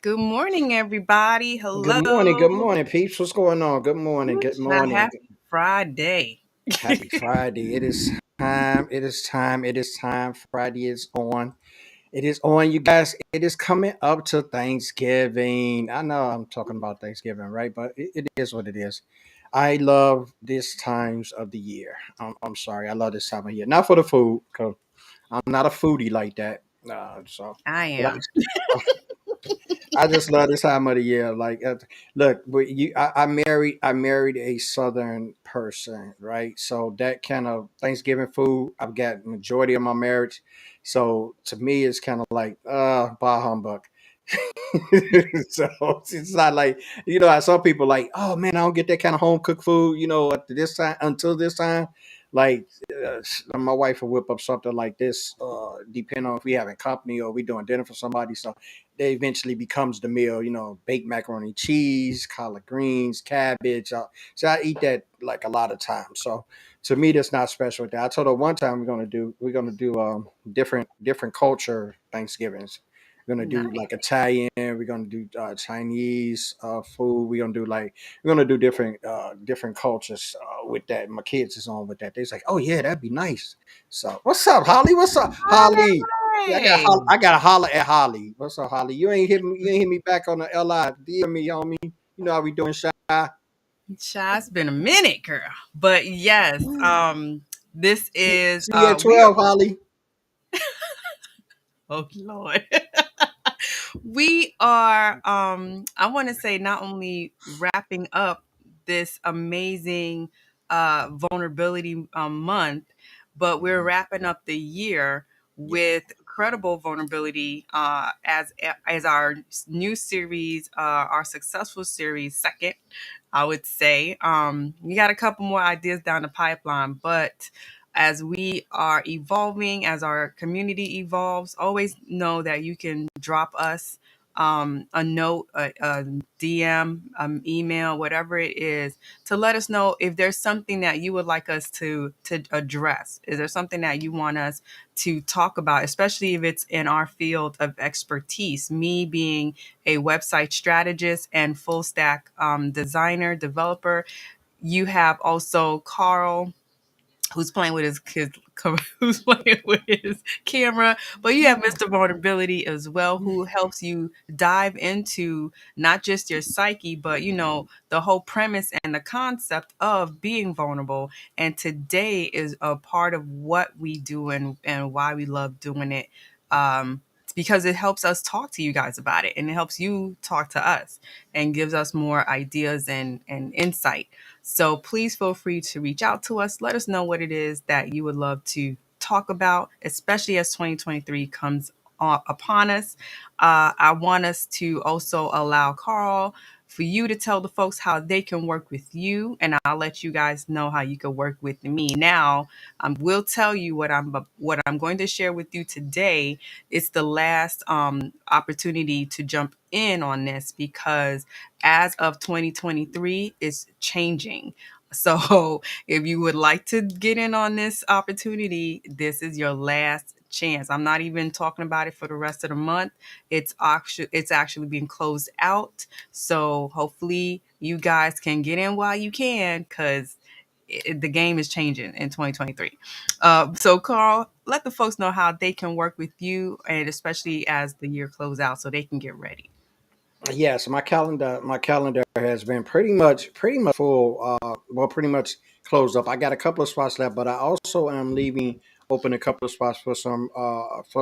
Good morning, everybody. Good Hello. morning, peeps. What's going on? Good morning, good morning. Happy Friday. Happy Friday. It is time. It is time. It is time. Friday is on. It is on, you guys. It is coming up to Thanksgiving. I know I'm talking about Thanksgiving, right? But it is what it is. I love this times of the year. I'm sorry. I love this time of year. Not for the food, because I'm not a foodie like that. I But am. I just love this time of the year. Look, I married a Southern person, right? So that kind of Thanksgiving food, I've got majority of my marriage. So to me, it's kind of like, bah humbug. So it's not like I saw people like, oh man, I don't get that kind of home cooked food. At this time until this time, like my wife will whip up something like this, depending on if we having company or we doing dinner for somebody. So they eventually becomes the meal. Baked macaroni and cheese, collard greens, cabbage. So I eat that like a lot of times. So to me, that's not special. With that, I told her one time we're gonna do different culture Thanksgivings. We're gonna do Nice. like Italian. We're gonna do Chinese food. We're gonna do different cultures with that. My kids is on with that. They're like, oh yeah, that'd be nice. So what's up, Holly? What's up, Holly? Yeah, Hey. I got to holler at Holly. What's up, Holly? You ain't hit me back on the LI. DM me, homie. You know how we doing, shy. Child, it's been a minute, girl. But yes, this is See you at we are 12, Holly. oh Lord. We are I want to say not only wrapping up this amazing vulnerability month, but we're wrapping up the year Yeah. with credible vulnerability as our new series, our successful series second, I would say. We got a couple more ideas down the pipeline, but as we are evolving, as our community evolves, always know that you can drop us a note, a DM, email, whatever it is, to let us know if there's something that you would like us to address. Is there something that you want us to talk about, especially if it's in our field of expertise? Me being a website strategist and full stack designer, developer. You have also Carl, who's playing with his who's playing with his camera, but you have Mr. Vulnerability as well, who helps you dive into not just your psyche, but the whole premise and the concept of being vulnerable. And today is a part of what we do and why we love doing it. It's because it helps us talk to you guys about it, and it helps you talk to us and gives us more ideas and insight. So please feel free to reach out to us. Let us know what it is that you would love to talk about, especially as 2023 comes upon us. I want us to also allow Carl for you to tell the folks how they can work with you, and I'll let you guys know how you can work with me. Now, will tell you what I'm going to share with you today. It's the last opportunity to jump in on this because as of 2023 is changing. So if you would like to get in on this opportunity, this is your last chance. I'm not even talking about it for the rest of the month. It's actually being closed out. So hopefully you guys can get in while you can, because the game is changing in 2023. So Carl, let the folks know how they can work with you, and especially as the year closes out, so they can get ready. Yes, my calendar has been pretty much full. Well, pretty much closed up. I got a couple of spots left, but I also am leaving open a couple of spots for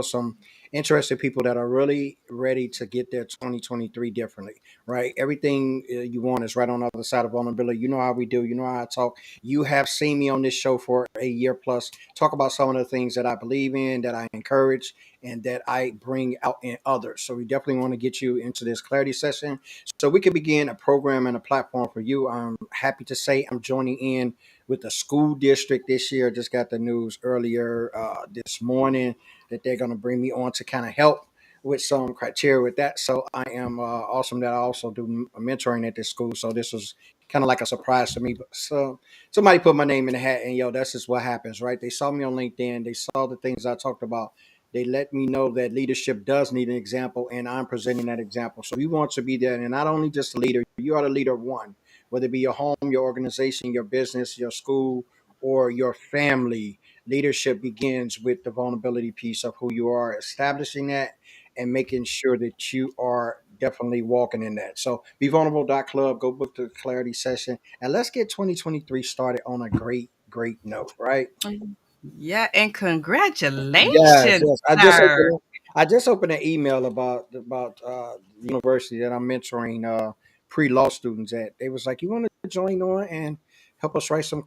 some interested people that are really ready to get their 2023 differently. Right, everything you want is right on the other side of vulnerability. You know how we do. You know how I talk. You have seen me on this show for a year plus. Talk about some of the things that I believe in, that I encourage, and that I bring out in others. So we definitely want to get you into this clarity session so we can begin a program and a platform for you. I'm happy to say I'm joining in with the school district this year. Just got the news earlier this morning that they're going to bring me on to kind of help with some criteria with that. So I am awesome that I also do mentoring at this school. So this was kind of like a surprise to me. But so somebody put my name in the hat, and yo, that's just what happens, right? They saw me on LinkedIn. They saw the things I talked about They let me know that leadership does need an example, and I'm presenting that example. So you want to be there, and not only just a leader, you are the leader of one, whether it be your home, your organization, your business, your school, or your family. Leadership begins with the vulnerability piece of who you are, establishing that and making sure that you are definitely walking in that. So be vulnerable.club, go book the clarity session, and let's get 2023 started on a great note, right? Yeah, and Yes, congratulations, yes. sir. I just opened an email about the university that I'm mentoring pre-law students at. They was like, "You want to join on and help us write some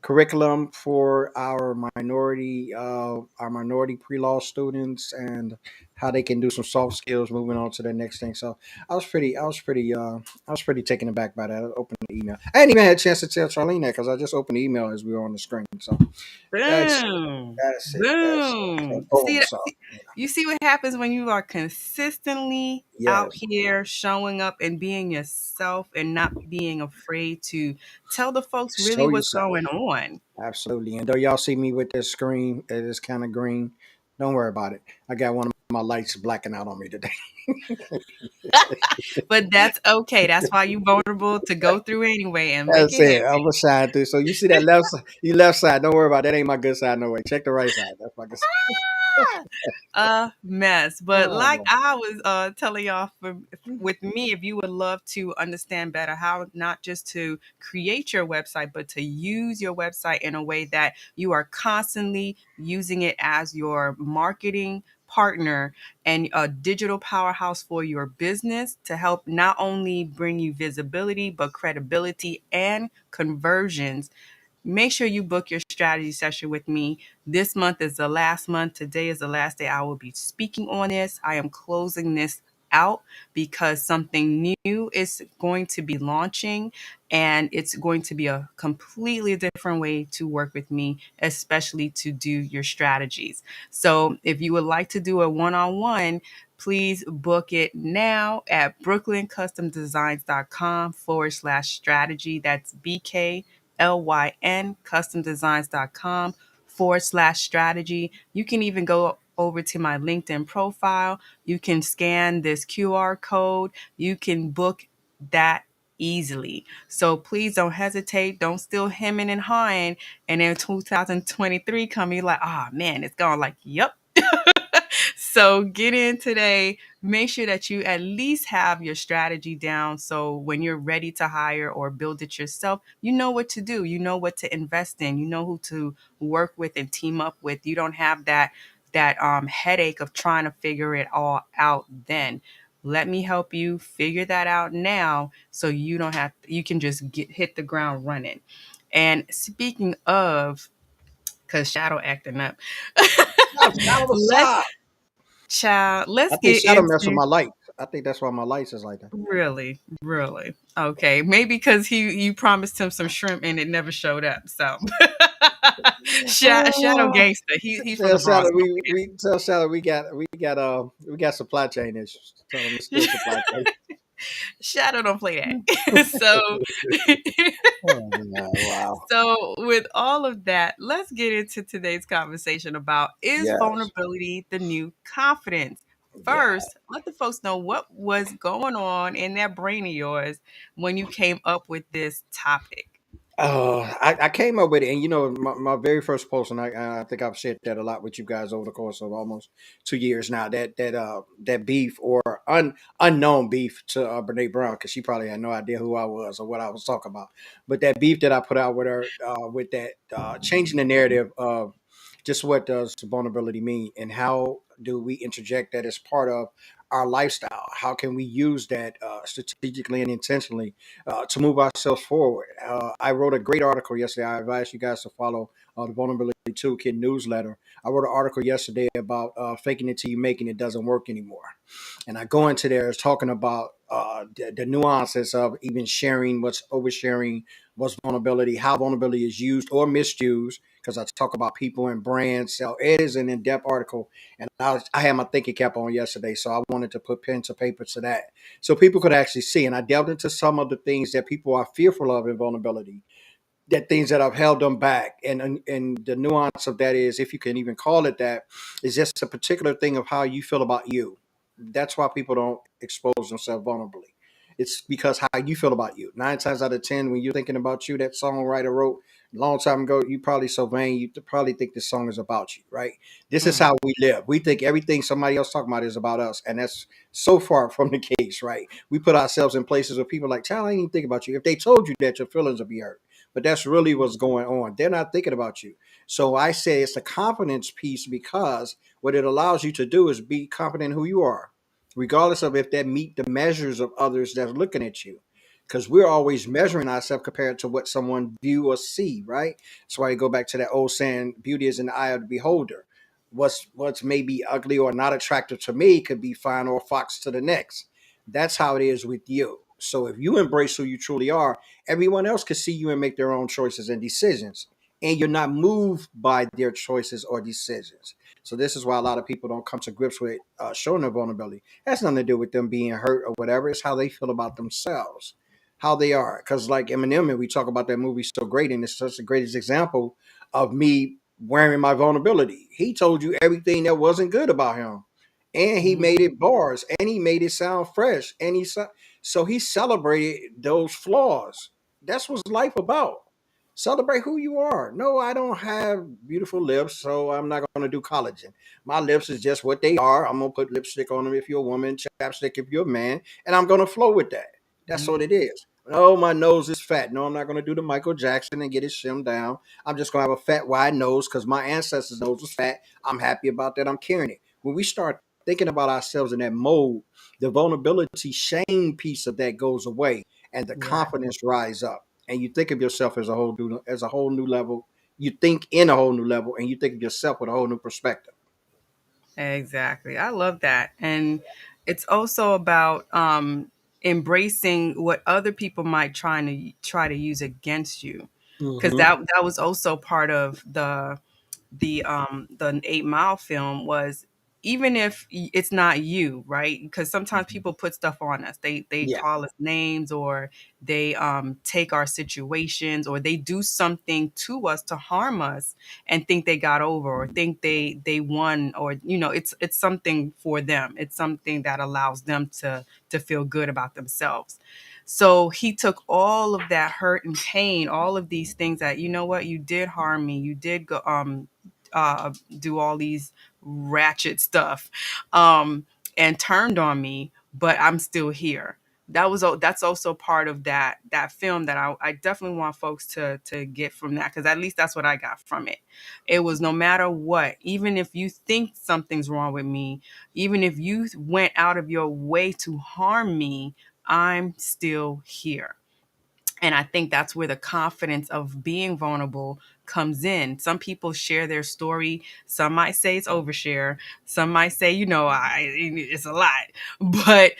curriculum for our minority pre-law students and how they can do some soft skills moving on to the next thing." So I was pretty taken aback by that. I opened the email. I hadn't even had a chance to tell Charlene that because I just opened the email as we were on the screen. So that's it. Boom. That's it. So Boom. boom. So You see what happens when you are consistently out yes. here showing up and being yourself and not being afraid to tell the folks really Show what's yourself. going on. Absolutely. And though y'all see me with this screen, it is kind of green. Don't worry about it. I got one of my lights blacking out on me today. But that's okay. That's why you're vulnerable to go through anyway and make That's it it. I'm happen. gonna shine through. So you see that left side, you left side. Don't worry about it. That. Ain't my good side no way. Check the right side. That's my good side. A mess. But Oh like man. I was telling y'all, with me, if you would love to understand better how not just to create your website, but to use your website in a way that you are constantly using it as your marketing partner and a digital powerhouse for your business to help not only bring you visibility, but credibility and conversions. Make sure you book your strategy session with me. This month is the last month. Today is the last day I will be speaking on this. I am closing this out because something new is going to be launching and it's going to be a completely different way to work with me, especially to do your strategies. So if you would like to do a one-on-one, please book it now at brooklyncustomdesigns.com/strategy. That's BKLYN customdesigns.com/strategy. You can even go over to my LinkedIn profile. You can scan this QR code. You can book that easily. So please don't hesitate. Don't still hemming and hawing. And then 2023 coming, you're like, oh man, it's gone. Like, yep. So get in today. Make sure that you at least have your strategy down. So when you're ready to hire or build it yourself, you know what to do. You know what to invest in. You know who to work with and team up with. You don't have that headache of trying to figure it all out then. Let me help you figure that out now so you don't have you can just hit the ground running. And speaking of, because Shadow acting up, Shadow the let's side. I let's think get shadow messed with into my lights. I think that's why my lights is like that. really okay. Maybe because you promised him some shrimp and it never showed up. So Shadow Oh, gangster. He's from tell the Bronx. Shadow we tell Shadow we got supply chain issues. Tell him it's still supply chain. Shadow don't play that. So Oh, yeah, wow. so with all of that, let's get into today's conversation about is Yes. vulnerability the new confidence? Yeah. First, let the folks know what was going on in that brain of yours when you came up with this topic. I came up with it, and my very first post, and I think I've shared that a lot with you guys over the course of almost 2 years now. That beef or unknown beef to Brene Brown, because she probably had no idea who I was or what I was talking about. But that beef that I put out with her, with that changing the narrative of just what does vulnerability mean, and how do we interject that as part of our lifestyle? How can we use that strategically and intentionally to move ourselves forward? I wrote a great article yesterday. I advise you guys to follow the Vulnerability Toolkit newsletter. I wrote an article yesterday about faking it till you making it doesn't work anymore. And I go into there talking about the nuances of even sharing, what's oversharing, what's vulnerability, how vulnerability is used or misused. Because I talk about people and brands. So it is an in-depth article, and I had my thinking cap on yesterday, so I wanted to put pen to paper to that, so people could actually see. And I delved into some of the things that people are fearful of in vulnerability. that things that have held them back. And the nuance of that is, if you can even call it that, is just a particular thing of how you feel about you. That's why people don't expose themselves vulnerably. It's because how you feel about you. 9 times out of 10, when you're thinking about you, that songwriter wrote a long time ago, you probably so vain, you probably think this song is about you, right? This is Mm. how we live. We think everything somebody else talking about is about us, and that's so far from the case, right? We put ourselves in places where people are like, child, I ain't even think about you. If they told you that, your feelings would be hurt. But that's really what's going on. They're not thinking about you. So I say it's the confidence piece, because what it allows you to do is be confident in who you are, regardless of if that meet the measures of others that's looking at you. Because we're always measuring ourselves compared to what someone view or see, right? That's why you go back to that old saying, beauty is in the eye of the beholder. What's maybe ugly or not attractive to me could be fine or fox to the next. That's how it is with you. So if you embrace who you truly are, everyone else can see you and make their own choices and decisions. And you're not moved by their choices or decisions. So this is why a lot of people don't come to grips with showing their vulnerability. It has nothing to do with them being hurt or whatever. It's how they feel about themselves, how they are. Because like Eminem, and we talk about that movie So Great, and it's such the greatest example of me wearing my vulnerability. He told you everything that wasn't good about him, and he Mhm. made it bars, and he made it sound fresh, and so he celebrated those flaws. That's what's life about. Celebrate who you are. No, I don't have beautiful lips, so I'm not going to do collagen. My lips is just what they are. I'm going to put lipstick on them if you're a woman, chapstick if you're a man, and I'm going to flow with that. That's Mhm. what it is. Oh, my nose is fat. No, I'm not going to do the Michael Jackson and get it shimmed down. I'm just going to have a fat, wide nose because my ancestors' nose was fat. I'm happy about that. I'm carrying it. When we start thinking about ourselves in that mode, the vulnerability, shame piece of that goes away, and the Yeah. confidence rise up. And you think of yourself as a whole new level. You think in a whole new level, and you think of yourself with a whole new perspective. Exactly. I love that. And it's also about embracing what other people might try to use against you. Because Hmm. that was also part of the 8 Mile film was, even if it's not you, right? Because sometimes people put stuff on us. They Yeah, call us names, or they take our situations, or they do something to us to harm us and think they got over, or think they won, or it's something for them. It's something that allows them to feel good about themselves. So he took all of that hurt and pain, all of these things that, what, you did harm me, you did go do all these ratchet stuff, and turned on me, but I'm still here. That's also part of that film that I definitely want folks to get from that, because at least that's what I got from it. It was, no matter what, even if you think something's wrong with me, even if you went out of your way to harm me, I'm still here. And I think that's where the confidence of being vulnerable comes in. Some people share their story. Some might say it's overshare. Some might say, it's a lot. But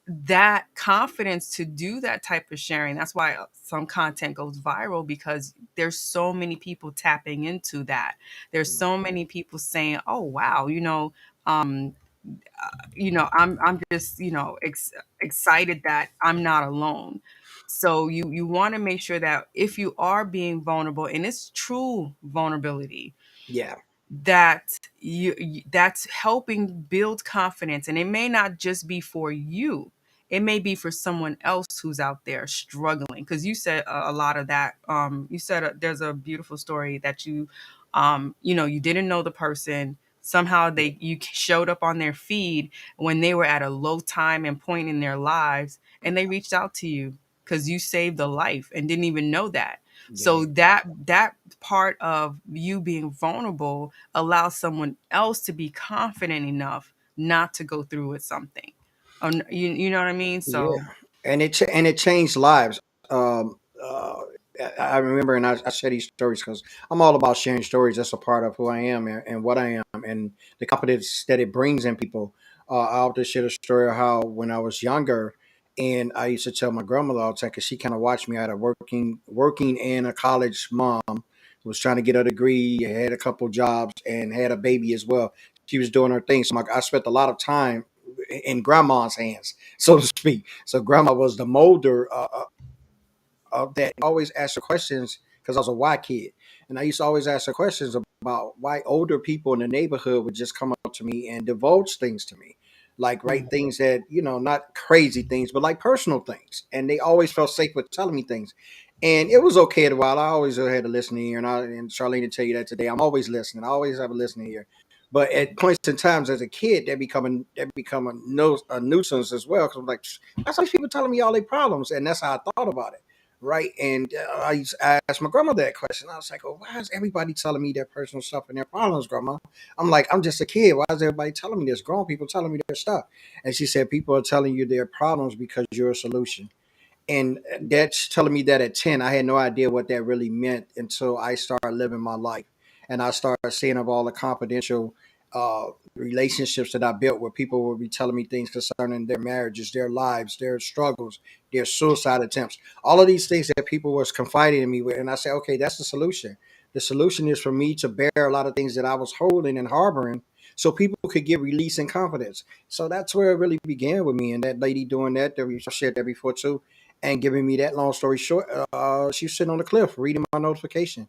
that confidence to do that type of sharing, that's why some content goes viral, because there's so many people tapping into that. There's so many people saying, oh, wow, um, I'm just, excited that I'm not alone. So you want to make sure that if you are being vulnerable, and it's true vulnerability, yeah, that that's helping build confidence. And it may not just be for you, it may be for someone else who's out there struggling. Because you said a lot of that. You said there's a beautiful story that you didn't know the person, somehow you showed up on their feed when they were at a low time and point in their lives, and they reached out to you because you saved a life and didn't even know that. yeah, So that part of you being vulnerable allows someone else to be confident enough not to go through with something. You know what I mean? yeah. So And it changed lives. Um, uh, I remember, and I share these stories because I'm all about sharing stories. That's a part of who I am and what I am, and the confidence that it brings in people. I often share the story of how when I was younger, and I used to tell my grandmother all the time because she kind of watched me. I had a working and a college mom who was trying to get her degree, had a couple jobs, and had a baby as well. She was doing her thing, so I spent a lot of time in grandma's hands, so to speak. So grandma was the molder that always asked her questions because I was a white kid, and I used to always ask her questions about why older people in the neighborhood would just come up to me and divulge things to me, like right Mhm. things that not crazy things, but like personal things, and they always felt safe with telling me things. And it was okay at a while. I always had a listening ear, and Charlene to tell you that today. I'm always listening. I always have a listening ear. But at points in times as a kid, that become a nuisance as well. Because I'm like, that's why people telling me all their problems, and that's how I thought about it, right? And I used to ask my grandma that question. I was like, well, why is everybody telling me their personal stuff and their problems, grandma? I'm like, I'm just a kid. Why is everybody telling me this? Grown people telling me their stuff. And she said, people are telling you their problems because you're a solution. And that's telling me that at 10, I had no idea what that really meant until I started living my life. And I started seeing of all the confidential relationships that I built where people would be telling me things concerning their marriages, their lives, their struggles, their suicide attempts, all of these things that people was confiding in me with. And I said, okay, that's the solution. The solution is for me to bear a lot of things that I was holding and harboring so people could get release and confidence. So that's where it really began with me and that lady doing that we shared that before too, and giving me that. Long story short, she was sitting on the cliff reading my notification,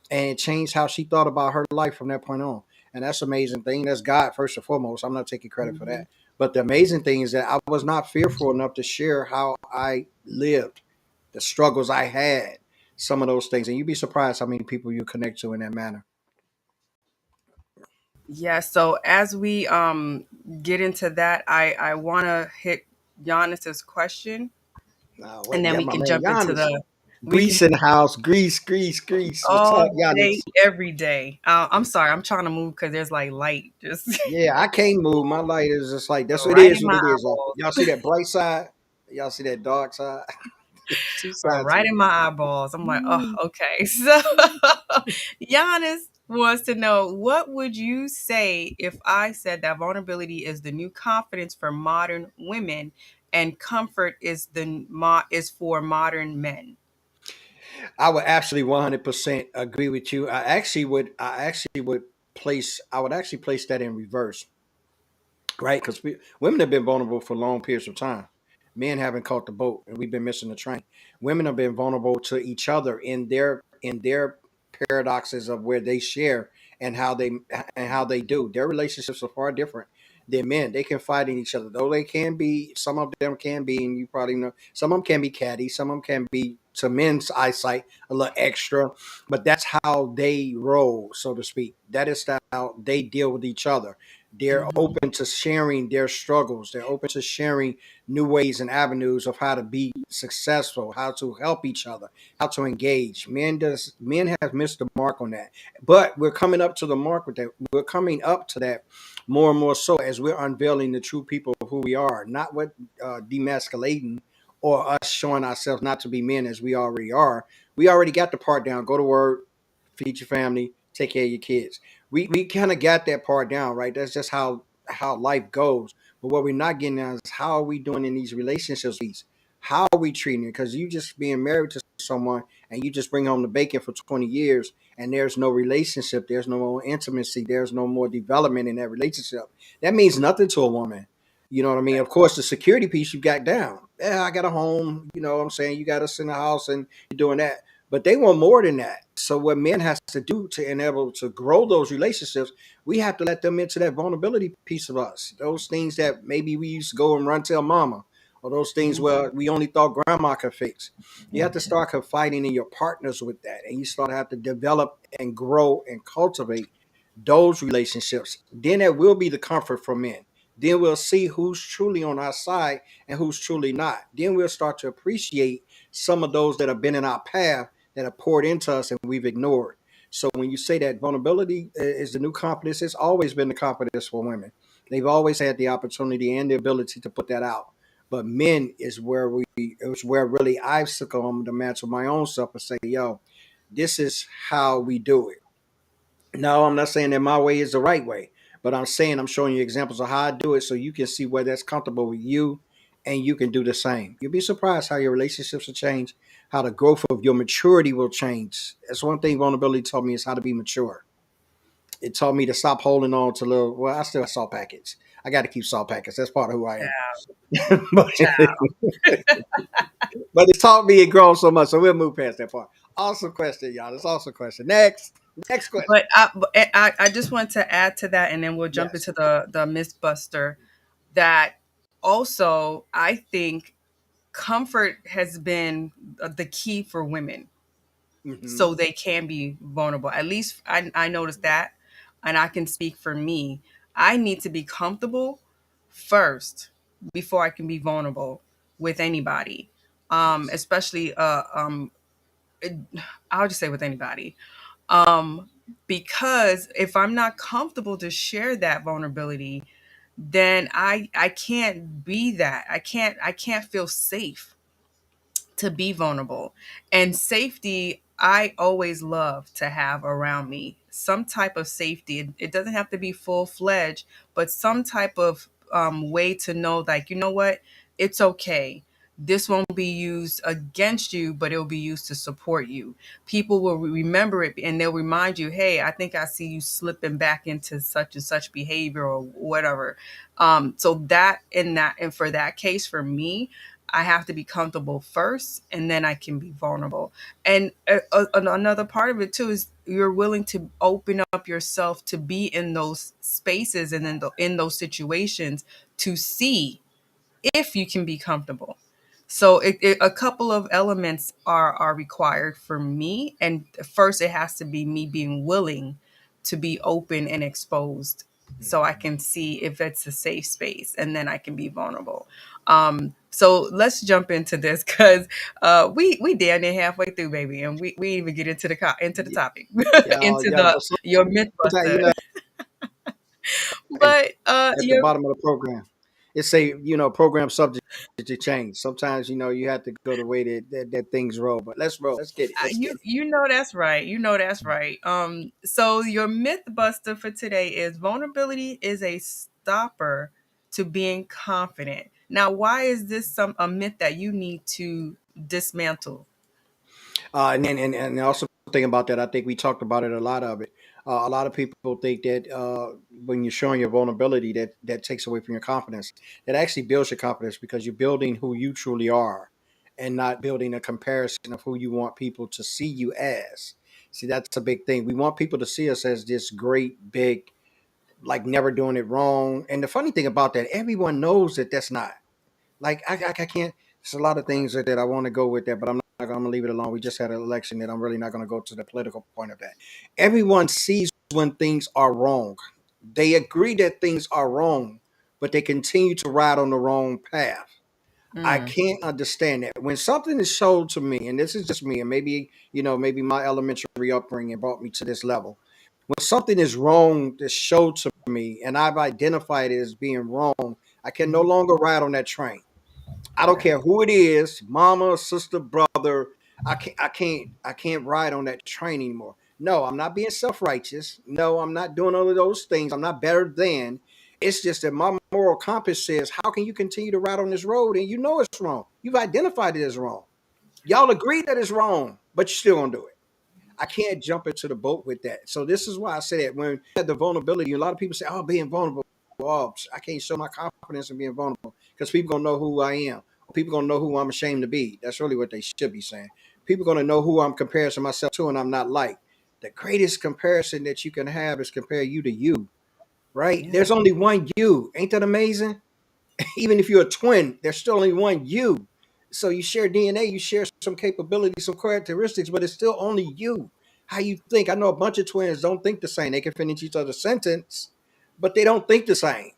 and it changed how she thought about her life from that point on. And that's an amazing thing. That's God first and foremost. I'm not taking credit for Mhm. that. But the amazing thing is that I was not fearful enough to share how I lived, the struggles I had, some of those things. And you'd be surprised how many people you connect to in that manner. Yeah, so as we get into that, I want to hit Giannis's question, and Wait, then yeah, we my can man jump into Giannis. the we can Grease in the house. Grease, grease, grease. What's up, all Giannis? day every day. I'm sorry, I'm trying to move because there's like light just Yeah, I can't move. My light is just like that's what it right is. in What my it is. eyeballs. Y'all see that bright side? Y'all see that dark side? It's two sides to Right it. in my eyeballs. I'm like, oh, Mm. okay. So Giannis wants to know, what would you say if I said that vulnerability is the new confidence for modern women and comfort is for modern men? I would absolutely 100% agree with you. I would actually place that in reverse, right? Because women have been vulnerable for long periods of time. Men haven't caught the boat, and we've been missing the train. Women have been vulnerable to each other in their paradoxes of where they share and how they do. Their relationships are far different than men. They can fight in each other, though they can be. Some of them can be, and you probably know. Some of them can be catty. Some of them can be, to men's eyesight, a little extra. But that's how they roll, so to speak. That is how they deal with each other. They're Mhm. open to sharing their struggles. They're open to sharing new ways and avenues of how to be successful, how to help each other, how to engage. Men have missed the mark on that. But we're coming up to the mark with that. We're coming up to that more and more so as we're unveiling the true people of who we are, not what demasculating or us showing ourselves not to be men as we already are. We already got the part down. Go to work, feed your family, take care of your kids. We kind of got that part down, right? That's just how life goes. But what we're not getting at is how are we doing in these relationships? How are we treating it? Because you just being married to someone and you just bring home the bacon for 20 years and there's no relationship, there's no more intimacy, there's no more development in that relationship. That means nothing to a woman. You know what I mean? Of course, the security piece you got down. Yeah, I got a home. You know what I'm saying? You got us in the house and you're doing that. But they want more than that. So what men has to do to enable to grow those relationships, we have to let them into that vulnerability piece of us. Those things that maybe we used to go and run tell mama, or those things Mhm. where we only thought grandma could fix. You have to start confiding in your partners with that, and you start to have to develop and grow and cultivate those relationships. Then that will be the comfort for men. Then we'll see who's truly on our side and who's truly not. Then we'll start to appreciate some of those that have been in our path that have poured into us and we've ignored. So when you say that vulnerability is the new confidence, it's always been the confidence for women. They've always had the opportunity and the ability to put that out. But men is where really I've succumbed to match with my own self and say, yo, this is how we do it. No, I'm not saying that my way is the right way, but I'm saying I'm showing you examples of how I do it so you can see where that's comfortable with you and you can do the same. You'll be surprised how your relationships will change, how the growth of your maturity will change. That's one thing vulnerability taught me is how to be mature. It taught me to stop holding on to little, well, I still have salt packets. I got to keep salt packets. That's part of who I am. Child, but, child. but it's taught me and grown so much. So we'll move past that part. Awesome question, y'all. That's awesome question. Next question. But I just want to add to that, and then we'll jump Yes. into the Mythbuster. That also, I think comfort has been the key for women, Hmm. so they can be vulnerable. At least I noticed that, and I can speak for me. I need to be comfortable first before I can be vulnerable with anybody, Yes. especially I'll just say with anybody. Um, because if I'm not comfortable to share that vulnerability, then I can't be that. I can't feel safe to be vulnerable. And safety, I always love to have around me some type of safety. It doesn't have to be full fledged, but some type of way to know, like, you know what, it's okay. This won't be used against you, but it'll be used to support you. People will remember it and they'll remind you, hey, I think I see you slipping back into such and such behavior or whatever. So that, and for that case, for me, I have to be comfortable first, and then I can be vulnerable. And another part of it too is you're willing to open up yourself to be in those spaces and in those situations to see if you can be comfortable. So a couple of elements are required for me, and first it has to be me being willing to be open and exposed, so I can see if it's a safe space, and then I can be vulnerable. So let's jump into this because we damn near halfway through, baby, and we didn't even get into into the Yeah, topic, yeah, into yeah. the But your sometimes, mythbuster. and But at the bottom of the program, it say program subject to change. Sometimes you have to go the way that things roll. But let's roll. Let's get it. Let's get you it. you know that's right. You know that's right. So your myth buster for today is vulnerability is a stopper to being confident. Now, why is this a myth that you need to dismantle? And also thinking about that, I think we talked about it a lot of it. A lot of people think that when you're showing your vulnerability, that takes away from your confidence. That actually builds your confidence because you're building who you truly are, and not building a comparison of who you want people to see you as. See, that's a big thing. We want people to see us as this great, big, like never doing it wrong. And the funny thing about that, everyone knows that that's not. Like I can't. There's a lot of things that I want to go with that, but I'm not. I'm gonna leave it alone. We just had an election, that I'm really not gonna go to the political point of that. Everyone sees when things are wrong. They agree that things are wrong, but they continue to ride on the wrong path. I Mm, can't understand that. When something is showed to me, and this is just me, and maybe my elementary upbringing brought me to this level. When something is wrong that's showed to me, and I've identified it as being wrong, I can no longer ride on that train. I don't right. care who it is, mama, sister, brother. I can't ride on that train anymore. No, I'm not being self-righteous. No, I'm not doing all of those things. I'm not better than. It's just that my moral compass says, how can you continue to ride on this road and you know it's wrong? You've identified it as wrong. Y'all agree that it's wrong, but you're still gonna do it. I can't jump into the boat with that. So this is why I say that when you had the vulnerability, a lot of people say, "Oh, being vulnerable, oh, I can't show my confidence in being vulnerable because people gonna know who I am. People gonna know who I'm ashamed to be." That's really what they should be saying. People gonna know who I'm comparing myself to, and I'm not like. The greatest comparison that you can have is compare you to you. Right? Yeah. There's only one you. Ain't that amazing? Even if you're a twin, there's still only one you. So you share DNA, you share some capabilities, some characteristics, but it's still only you. How you think. I know a bunch of twins don't think the same. They can finish each other's sentence, but they don't think the same.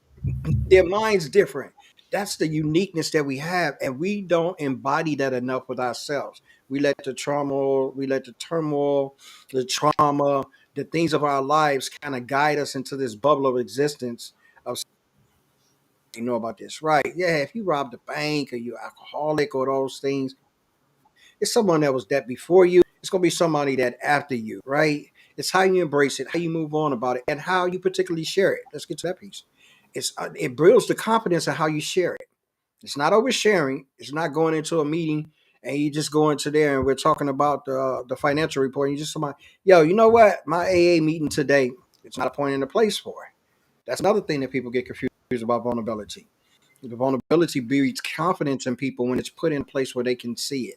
Their mind's different. That's the uniqueness that we have, and we don't embody that enough with ourselves. We let the trauma, we let the turmoil, the trauma, the things of our lives kind of guide us into this bubble of existence of you know about this, right? Yeah, if you robbed a bank or you're alcoholic or those things, it's someone that was that before you. It's gonna be somebody that after you, right? It's how you embrace it, how you move on about it, and how you particularly share it. Let's get to that piece. It builds the confidence of how you share it. It's not oversharing. It's not going into a meeting and you just go into there and we're talking about the financial report. And you just somebody, yo, you know what? My AA meeting today. It's not a point in the place for it. That's another thing that people get confused about vulnerability. The vulnerability breeds confidence in people when it's put in a place where they can see it.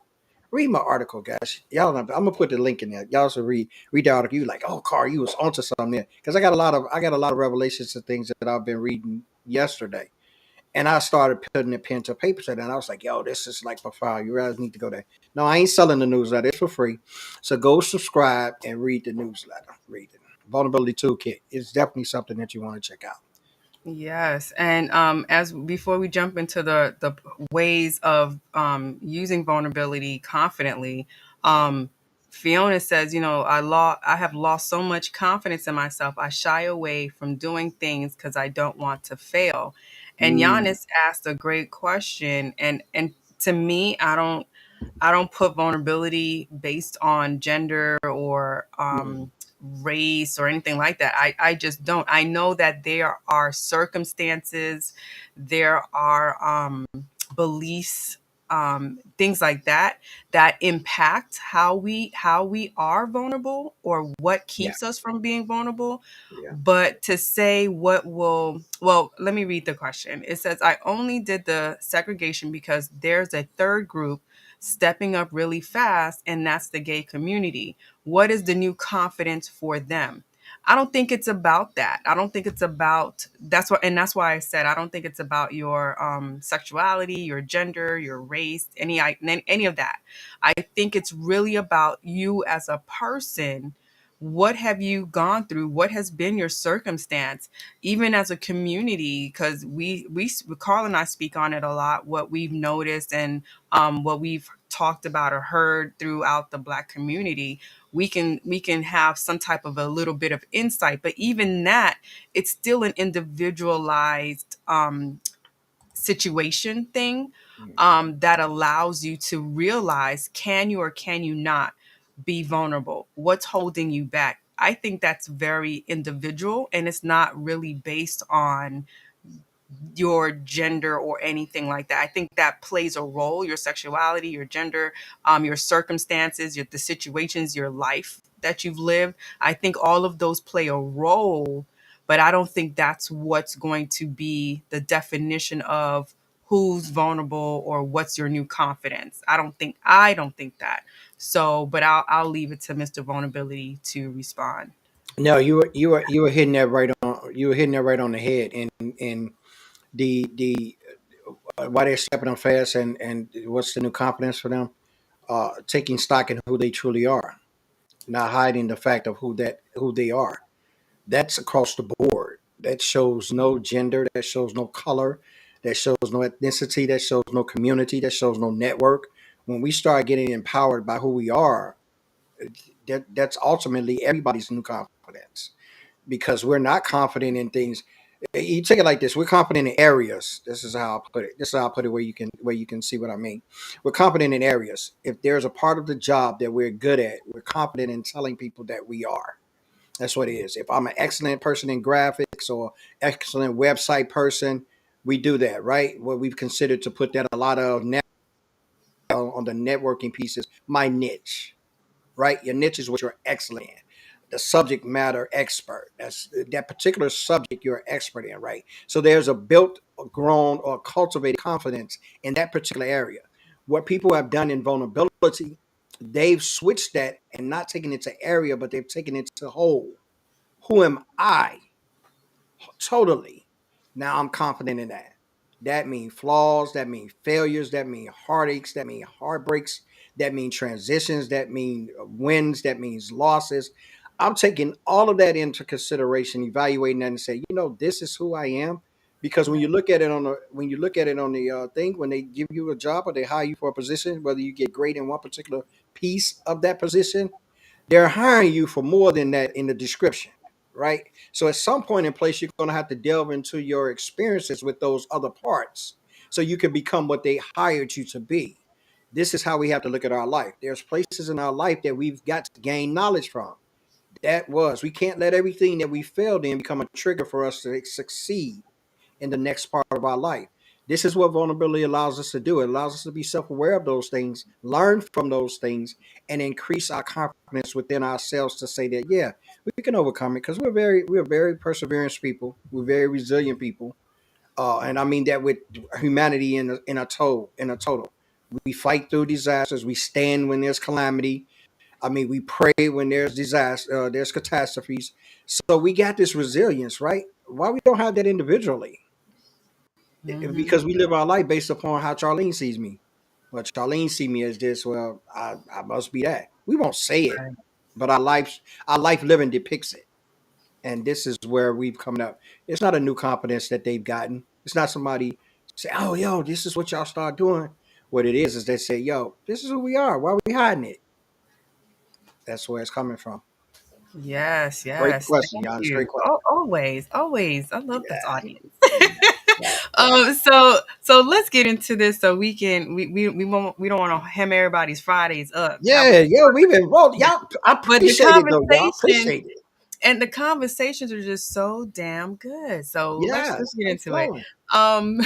Read my article, guys. Y'all, I'm gonna put the link in there. Y'all should read the article. You like, oh, Carl, you was onto something there because I got a lot of revelations and things that I've been reading yesterday, and I started putting the pen to paper to that. And I was like, yo, this is like profound. You guys need to go there. No, I ain't selling the newsletter. It's for free. So go subscribe and read the newsletter. Read it. Vulnerability Toolkit is definitely something that you want to check out. Yes, and as before we jump into the ways of using vulnerability confidently, um, Fiona says, I have lost so much confidence in myself. I shy away from doing things because I don't want to fail. And Mm, Giannis asked a great question, and to me, I don't put vulnerability based on gender or mm, race or anything like that. I just don't. I know that there are circumstances, there are beliefs, things like that that impact how we are vulnerable or what yeah, keeps us from being vulnerable. yeah. But to say what will, well, let me read the question. It says, I only did the segregation because there's a third group stepping up really fast, and that's the gay community. What is the new confidence for them? I don't think it's about that. I don't think it's about that's why I said I don't think it's about your sexuality, your gender, your race, any of that. I think it's really about you as a person. What have you gone through? What has been your circumstance? Even as a community, because Carl and I speak on it a lot. What we've noticed and what we've talked about or heard throughout the Black community, we can have some type of a little bit of insight. But even that, it's still an individualized situation thing Mhm. that allows you to realize, can you or can you not be vulnerable? What's holding you back? I think that's very individual, and it's not really based on your gender or anything like that. I think that plays a role, your sexuality, your gender, your circumstances, the situations, your life that you've lived. I think all of those play a role, but I don't think that's what's going to be the definition of who's vulnerable or what's your new confidence. I don't think that. So, but I'll leave it to Mr. Vulnerability to respond. No, you were hitting that right on. You were hitting that right on the head, and the why they're stepping up fast, and what's the new confidence for them? Taking stock in who they truly are, not hiding the fact of who they are. That's across the board. That shows no gender. That shows no color. That shows no ethnicity. That shows no community. That shows no network. When we start getting empowered by who we are, that's ultimately everybody's new confidence because we're not confident in things. You take it like this: we're confident in areas. This is how I put it. This is how I put it where you can see what I mean. We're confident in areas. If there's a part of the job that we're good at, we're confident in telling people that we are. That's what it is. If I'm an excellent person in graphics or excellent website person, we do that, right? What we've considered to put that a lot of now on the networking pieces, my niche, right? Your niche is what you're excellent in. The subject matter expert. That's that particular subject you're expert in, right? So there's a built, grown, or cultivated confidence in that particular area. What people have done in vulnerability, they've switched that and not taken it to area, but they've taken it to whole. Who am I? Totally. Now I'm confident in that. That means flaws, that means failures, that means heartaches, that means heartbreaks, that means transitions, that means wins, that means losses. I'm taking all of that into consideration, evaluating that and say, this is who I am. Because when you look at it on the thing, when they give you a job or they hire you for a position, whether you get great in one particular piece of that position, they're hiring you for more than that in the description, right? So at some point in place, you're going to have to delve into your experiences with those other parts so you can become what they hired you to be. This is how we have to look at our life. There's places in our life that we've got to gain knowledge from. We can't let everything that we failed in become a trigger for us to succeed in the next part of our life. This is what vulnerability allows us to do. It allows us to be self aware of those things, learn from those things, and increase our confidence within ourselves to say that, yeah, we can overcome it because we're very perseverance people. We're very resilient people. and I mean that with humanity in a total. We fight through disasters. We stand when there's calamity. I mean, we pray when there's disaster, there's catastrophes. So we got this resilience, right? Why we don't have that individually? Hmm. Because we live our life based upon how Charlene sees me. Well, Charlene see me as this. Well, I must be that. We won't say it, Right. but our life living depicts it. And this is where we've come up. It's not a new confidence that they've gotten. It's not somebody say, "Oh, yo, this is what y'all start doing." What it is they say, "Yo, this is who we are. Why are we hiding it?" That's where it's coming from. Yes, Great yes. question, Thank y'all. It's a great you. question. Always, always. I love this Yeah, audience. yeah, So let's get into this so we don't want to hem everybody's Fridays up. That yeah, was yeah. We've been rolled. Y'all, I but the appreciate it though. Y'all conversation appreciate it. and the conversations are just so damn good. So let's Yes, get they into it. flowing. Um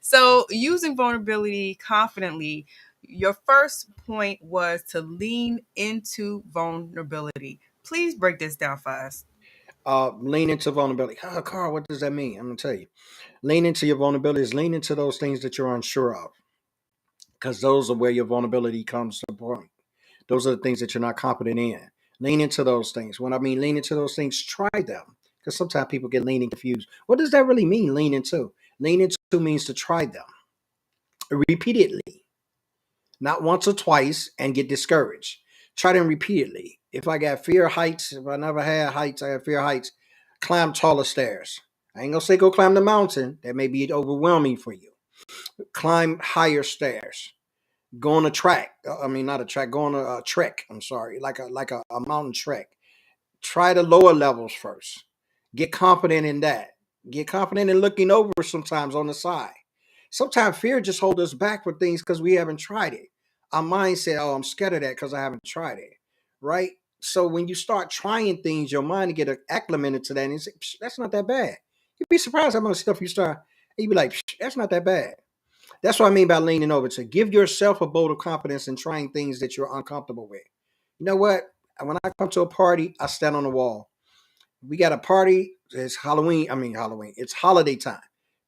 so using vulnerability confidently, your first point was to lean into vulnerability. Please break this down for us. Lean into vulnerability. Oh, Carl, what does that mean? I'm gonna tell you. Lean into your vulnerabilities. Lean into those things that you're unsure of, because those are where your vulnerability comes to point. Those are the things that you're not confident in. Lean into those things. When I mean lean into those things, try them. Because sometimes people get leaning confused. What does that really mean, lean into? Lean into means to try them repeatedly, not once or twice and get discouraged. Try them repeatedly. If I got fear of heights, if I never had heights, I have fear of heights, climb taller stairs. I ain't gonna say go climb the mountain. That may be overwhelming for you. Climb higher stairs. Go on a track. I mean, not a track. Go on a trek. I'm sorry, like a mountain trek. Try the lower levels first. Get confident in that. Get confident in looking over sometimes on the side. Sometimes fear just holds us back for things because we haven't tried it. Our mind said, "Oh, I'm scared of that because I haven't tried it." Right? So when you start trying things, your mind to get acclimated to that, and you say, "That's not that bad." You'd be surprised how much stuff you start. And you'd be like, "That's not that bad." That's what I mean by leaning over, to give yourself a vote of confidence in trying things that you're uncomfortable with. You know what? When I come to a party, I stand on the wall. We got a party. It's Halloween. I mean Halloween. It's holiday time.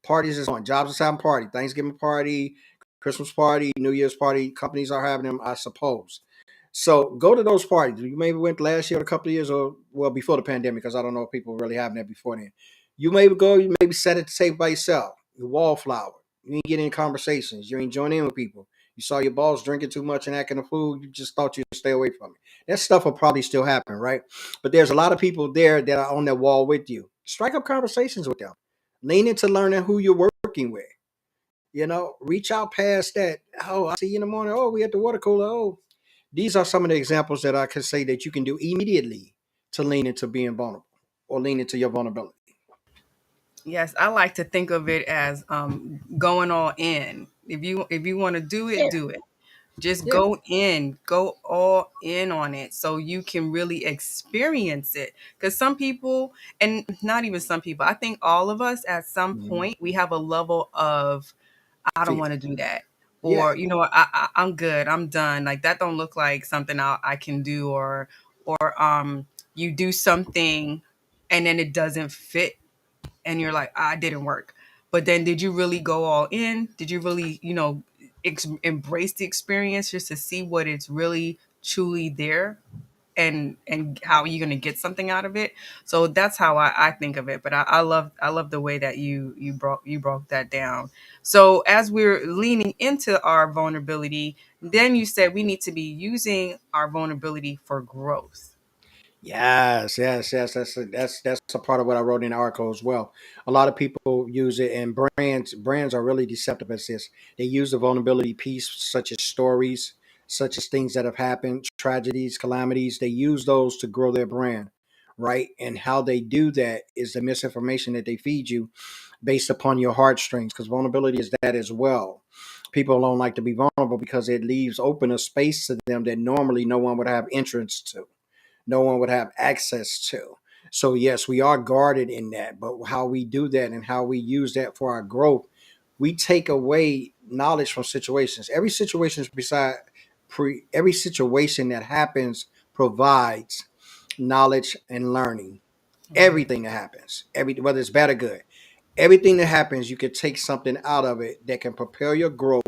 Parties is on. Jobs is having party. Thanksgiving party, Christmas party, New Year's party. Companies are having them, I suppose. So go to those parties. You maybe went last year or a couple of years, or well before the pandemic, because I don't know if people were really having that before then. You maybe go. You maybe set it to table by yourself. You wallflower. You ain't getting in conversations. You ain't joining in with people. You saw your boss drinking too much and acting a fool. You just thought you'd stay away from it. That stuff will probably still happen, right? But there's a lot of people there that are on that wall with you. Strike up conversations with them. Lean into learning who you're working with. Reach out past that. Oh, I see you in the morning. Oh, we at the water cooler. Oh, these are some of the examples that I can say that you can do immediately to lean into being vulnerable or lean into your vulnerability. Yes, I like to think of it as going all in. If you want to do it, Yeah, do it. Just yeah. go all in on it so you can really experience it. Because some people, and not even some people, I think all of us at some Mhm. point we have a level of I don't Fear. want to do that. Yeah. Or, I'm good. I'm done. Like that don't look like something I can do. Or you do something and then it doesn't fit and you're like, I didn't work. But then did you really go all in? Did you really, embrace the experience just to see what it's really truly there and how you're going to get something out of it? So that's how I think of it. But I love the way that you broke that down. So as we're leaning into our vulnerability, then you said we need to be using our vulnerability for growth. Yes, yes, yes. That's a part of what I wrote in the article as well. A lot of people use it, and brands are really deceptive at this. They use the vulnerability piece, such as stories, such as things that have happened, tragedies, calamities. They use those to grow their brand, right? And how they do that is the misinformation that they feed you based upon your heartstrings, because vulnerability is that as well. People don't like to be vulnerable because it leaves open a space to them that normally no one would have entrance to, no one would have access to. So yes, we are guarded in that, but how we do that and how we use that for our growth, we take away knowledge from situations. Every situation that happens provides knowledge and learning. Mhm. Everything that happens, whether it's bad or good, Everything that happens, you can take something out of it that can prepare your growth,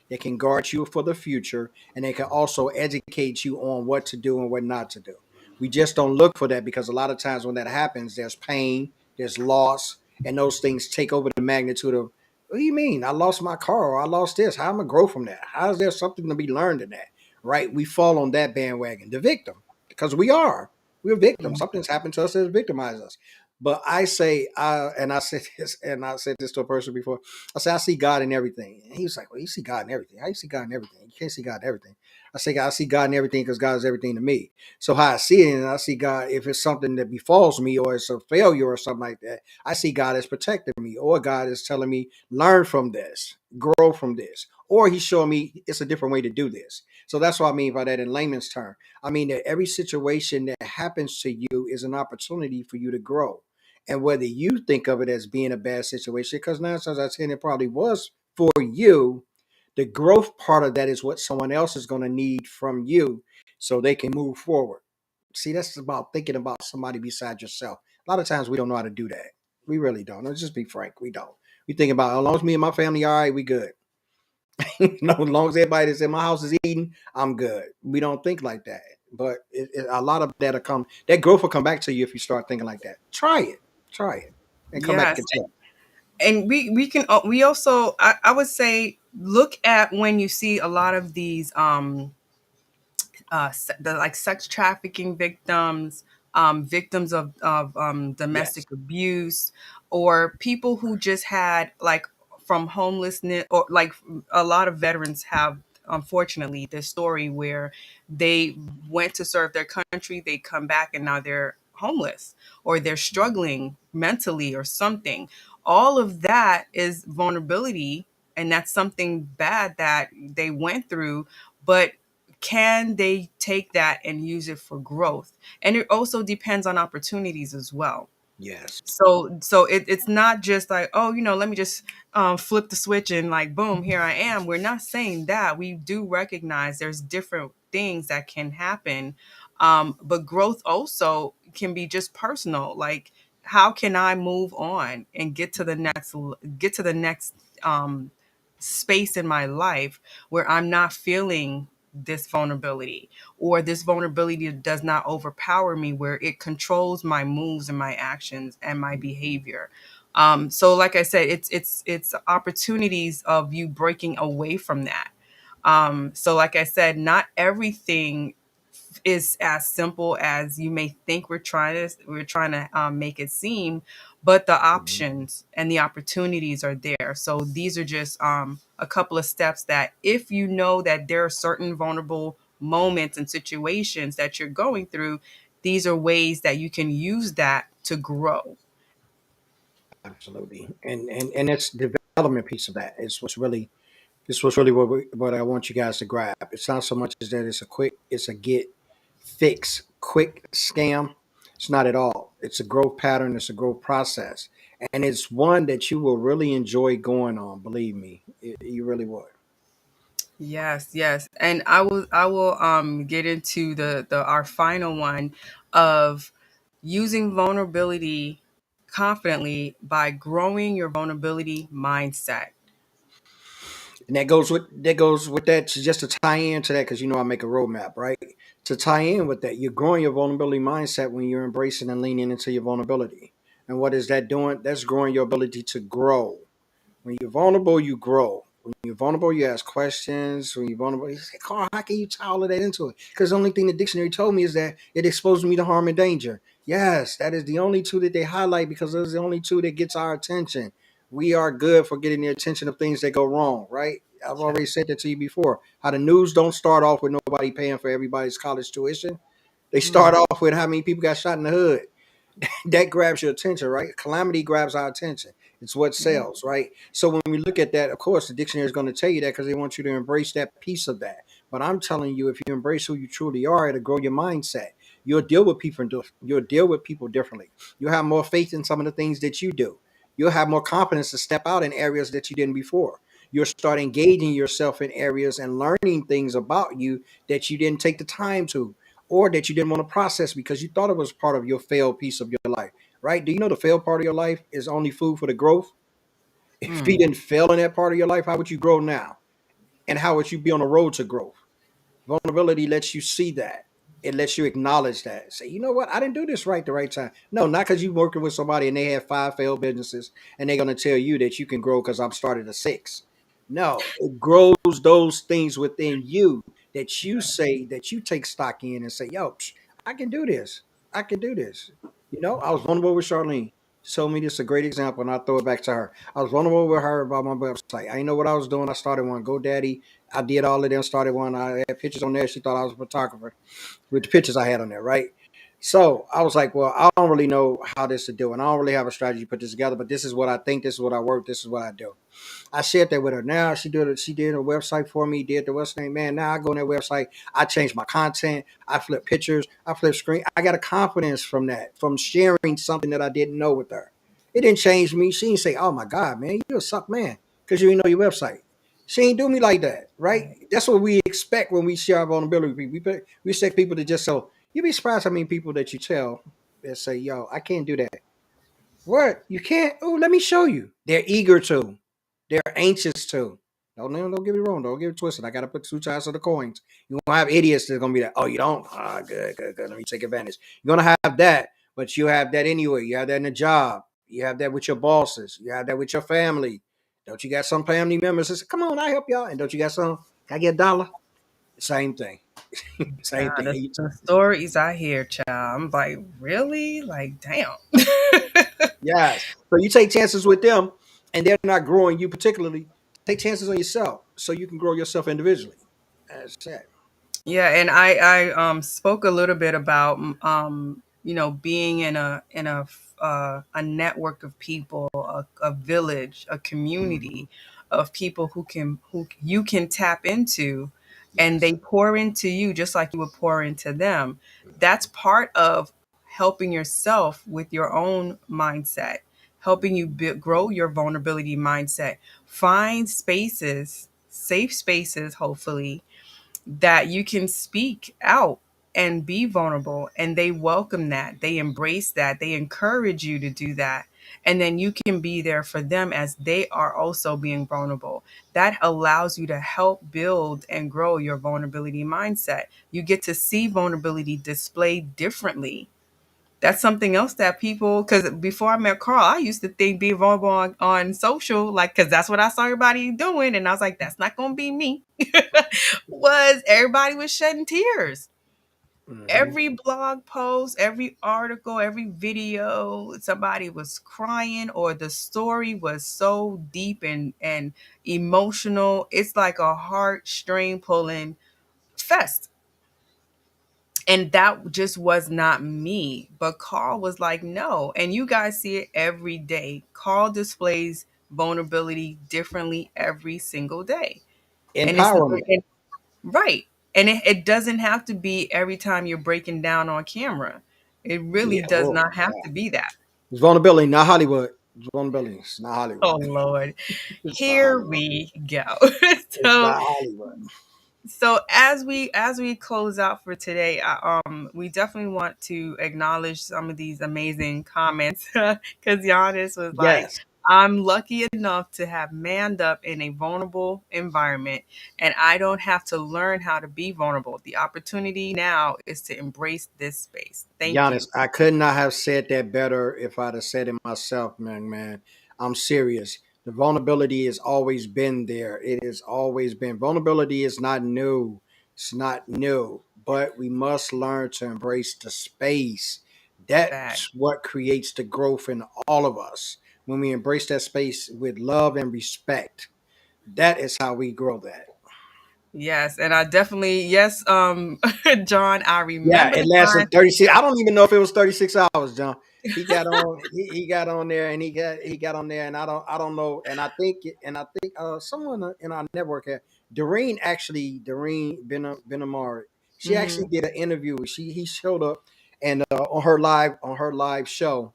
that can guard you for the future, and they can also educate you on what to do and what not to do. We just don't look for that because a lot of times when that happens, there's pain, there's loss, and those things take over the magnitude of, what do you mean? I lost my car or I lost this. How am I going to grow from that? How is there something to be learned in that? Right? We fall on that bandwagon, the victim, because we are. We're victims. Something's happened to us that victimized us. But I say, and I said this, and I said this to a person before. I said, I see God in everything. And he was like, well, you see God in everything. How you see God in everything? You can't see God in everything. I say, I see God in everything because God is everything to me. So how I see it, and I see God, if it's something that befalls me or it's a failure or something like that, I see God as protecting me, or God is telling me, learn from this, grow from this, or he's showing me it's a different way to do this. So that's what I mean by that in layman's term. I mean that every situation that happens to you is an opportunity for you to grow. And whether you think of it as being a bad situation, because 9 times out of 10, it probably was for you, the growth part of that is what someone else is going to need from you so they can move forward. See, that's about thinking about somebody beside yourself. A lot of times we don't know how to do that. We really don't. Let's just be frank. We don't. We think about as long as me and my family all right, we good. As long as everybody that's in my house is eating, I'm good. We don't think like that. But a lot of that will come. That growth will come back to you if you start thinking like that. Try it, and come back Yes. and tell. And we can we also I would say look at when you see a lot of these the like sex trafficking victims, victims of Yes, domestic abuse, or people who just had like from homelessness, or like a lot of veterans have unfortunately this story where they went to serve their country, they come back and now they're homeless or they're struggling mentally or something. All of that is vulnerability, and that's something bad that they went through, but can they take that and use it for growth? And it also depends on opportunities as well. yes, It's not just like, oh, let me just flip the switch and like boom, here I am. We're not saying that. We do recognize there's different things that can happen, but growth also can be just personal. Like, how can I move on and get to the next um, space in my life where I'm not feeling this vulnerability, or this vulnerability does not overpower me where it controls my moves and my actions and my behavior. So like I said, it's opportunities of you breaking away from that. So like I said, not everything is as simple as you may think we're trying to make it seem, but the mhm, options and the opportunities are there. So these are just a couple of steps that if you know that there are certain vulnerable moments and situations that you're going through, these are ways that you can use that to grow. absolutely. And it's the development piece of that. It's what's really what I want you guys to grab. It's not so much as that it's a get fix quick scam. It's not at all. It's a growth pattern. It's a growth process, and it's one that you will really enjoy going on. Believe me, you really would. Yes, yes. And I will get into the our final one of using vulnerability confidently by growing your vulnerability mindset. And that goes with that just to tie into that because I make a roadmap, right? To tie in with that, you're growing your vulnerability mindset when you're embracing and leaning into your vulnerability. And what is that doing? That's growing your ability to grow. When you're vulnerable, you grow. When you're vulnerable, you ask questions. When you're vulnerable, you say, Carl, how can you tie all of that into it? Because the only thing the dictionary told me is that it exposes me to harm and danger. Yes, that is the only two that they highlight because those are the only two that gets our attention. We are good for getting the attention of things that go wrong, right? I've Yeah. already said that to you before. How the news don't start off with nobody paying for everybody's college tuition. They start Mm, off with how many people got shot in the hood. That grabs your attention, right? Calamity grabs our attention. It's what yeah. sells, right? So when we look at that, of course, the dictionary is going to tell you that because they want you to embrace that piece of that. But I'm telling you, if you embrace who you truly are, it'll grow your mindset. You'll deal with people. You'll deal with people differently. You'll have more faith in some of the things that you do. You'll have more confidence to step out in areas that you didn't before. You'll start engaging yourself in areas and learning things about you that you didn't take the time to or that you didn't want to process because you thought it was part of your failed piece of your life, right? Do you know the failed part of your life is only food for the growth? If you Mm. didn't fail in that part of your life, how would you grow now? And how would you be on the road to growth? Vulnerability lets you see that. It lets you acknowledge that. Say, you know what? I didn't do this right the right time. No, not because you're working with somebody and they have 5 failed businesses and they're going to tell you that you can grow because I'm started a six. No, it grows those things within you that you say, that you take stock in and say, yo, I can do this. I can do this. I was vulnerable with Charlene. She told me this is a great example, and I'll throw it back to her. I was vulnerable with her about my website. I didn't know what I was doing. I started one, GoDaddy. I did all of them, started one. I had pictures on there. She thought I was a photographer with the pictures I had on there, right? So I was like, well, I don't really know how this to do, and I don't really have a strategy to put this together, but this is what I think, this is what I work, this is what I do. I shared that with her. Now she did it. She did a website for me. Did the what's name, man. Now I go on that website. I change my content. I flip pictures. I flip screen. I got a confidence from that, from sharing something that I didn't know with her. It didn't change me. She didn't say, "Oh my God, man, you a suck man," because you didn't know your website. She ain't do me like that, right? That's what we expect when we share our vulnerability. We expect people to just so. You'd be surprised how many people that you tell that say, "Yo, I can't do that." What? You can't? Oh, let me show you. They're eager to. They're anxious to. Don't get me wrong. Don't get it twisted. I got to put two sides of the coins. You're going to have idiots that are going to be like, oh, you don't? Ah, good, good, good. Let me take advantage. You're going to have that, but you have that anyway. You have that in a job. You have that with your bosses. You have that with your family. Don't you got some family members that say, come on, I help y'all? And don't you got some? Can I get a dollar? Same thing. Same God, thing. the stories I hear, child, I'm like, really? Like, damn. Yes. So you take chances with them and they're not growing you particularly. Take chances on yourself so you can grow yourself individually. That's it. Yeah, and I spoke a little bit about being in a network of people, a village, a Mhm. community of people who you can tap into, and Yes. they pour into you just like you would pour into them. That's part of helping yourself with your own mindset, helping you grow your vulnerability mindset. Find spaces, safe spaces, hopefully, that you can speak out and be vulnerable, and they welcome that, they embrace that, they encourage you to do that, and then you can be there for them as they are also being vulnerable. That allows you to help build and grow your vulnerability mindset. You get to see vulnerability displayed differently. That's something else that people, because before I met Carl, I used to think being vulnerable on social, like, because that's what I saw everybody doing. And I was like, that's not going to be me. Was everybody was shedding tears. Hmm. Every blog post, every article, every video, somebody was crying, or the story was so deep and emotional. It's like a heartstring pulling fest. And that just was not me. But Carl was like, no. And you guys see it every day. Carl displays vulnerability differently every single day. And it's Empowerment. right. And it doesn't have to be every time you're breaking down on camera. It really Yeah. does Oh my not have God. to be that. It's vulnerability, not Hollywood. It's vulnerability. It's not Oh Hollywood. Lord. It's not Here Hollywood. we go. It's so not Hollywood. so as we close out for today, we definitely want to acknowledge some of these amazing comments because Giannis was like, Yes. I'm lucky enough to have manned up in a vulnerable environment, and I don't have to learn how to be vulnerable. The opportunity now is to embrace this space. Thank Giannis, you. I could not have said that better if I'd have said it myself, man. Man, I'm serious. The vulnerability has always been there. It has always been. Vulnerability is not new. It's not new, but we must learn to embrace the space. Fact. That's what creates the growth in all of us. When we embrace that space with love and respect, that is how we grow that. Yes, and I definitely, yes, John, I Yeah, remember it the lasted time. 36. I don't even know if it was 36 hours, John. He got on there and he got on there and I don't know and I think someone in our network had Doreen Benamar. She actually Hmm. did an interview. He showed up and on her live show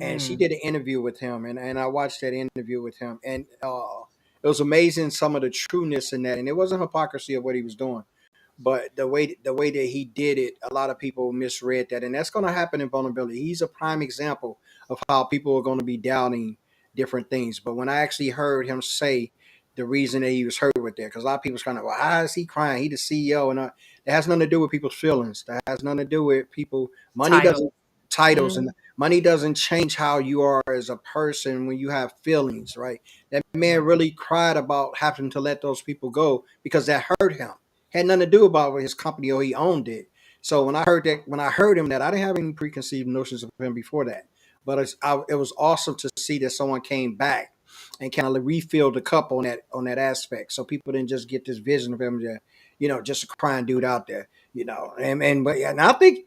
and she Hmm. did an interview with him and I watched that interview with him and it was amazing some of the trueness in that and it wasn't hypocrisy of what he was doing but the way that he did it, a lot of people misread that, and that's going to happen in vulnerability. He's a prime example of how people are going to be doubting different things. But when I actually heard him say the reason that he was hurt with that, because a lot of people's kind of, well, how is he crying? He the CEO, and that has nothing to do with people's feelings. That has nothing to do with people. Money Title. doesn't titles and Mm, money doesn't change how you are as a person when you have feelings, right? That man right. really cried about having to let those people go because that hurt him. Had nothing to do about his company or he owned it. So when I heard him that, I didn't have any preconceived notions of him before that. But it was awesome to see that someone came back and kind of refilled the cup on that aspect. So people didn't just get this vision of him that, just a crying dude out there, and I think